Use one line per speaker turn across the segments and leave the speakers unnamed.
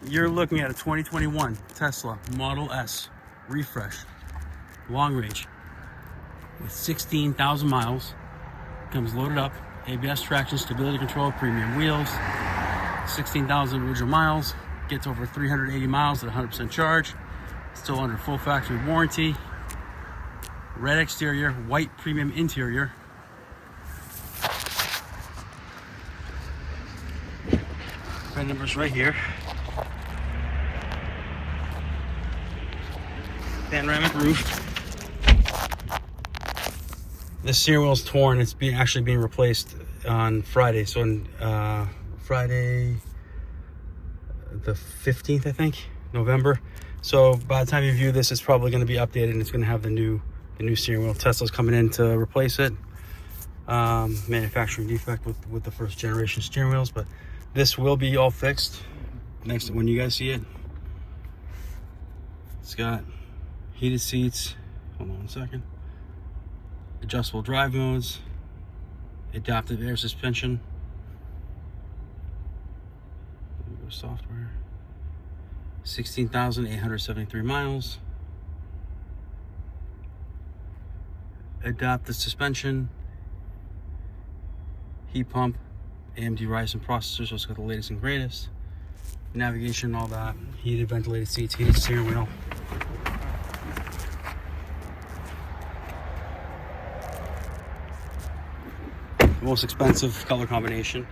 You're looking at a 2021 Tesla Model S refresh, long range, with 16,000 miles. Comes loaded up, ABS traction, stability control, premium wheels, 16,000 original miles, gets over 380 miles at 100% charge, still under full factory warranty. Red exterior, white premium interior. VIN number's right here. Panoramic roof. The steering wheel's torn. It's actually being replaced on Friday. So on Friday the 15th, I think, November. So by the time you view this, it's probably going to be updated and it's going to have the new steering wheel. Tesla's coming in to replace it. Manufacturing defect with the first generation steering wheels, but this will be all fixed next when you guys see it. It's got heated seats. Hold on one second. Adjustable drive modes, adaptive air suspension, software, 16,873 miles, adaptive suspension, heat pump, AMD Ryzen Processor, so it's got the latest and greatest, navigation, all that, heated ventilated seats, heated steering wheel. Most expensive color combination.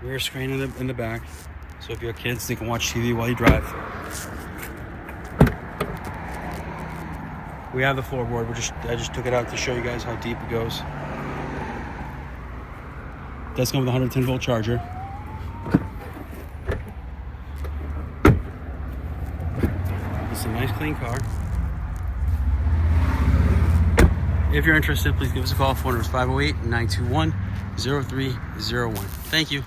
Rear screen in the back, so if you have kids, they can watch TV while you drive. We have the floorboard. I just took it out to show you guys how deep it goes. It does come with a 110-volt charger. It's a nice, clean car. If you're interested, please give us a call. Phone number is 508-921-0301. Thank you.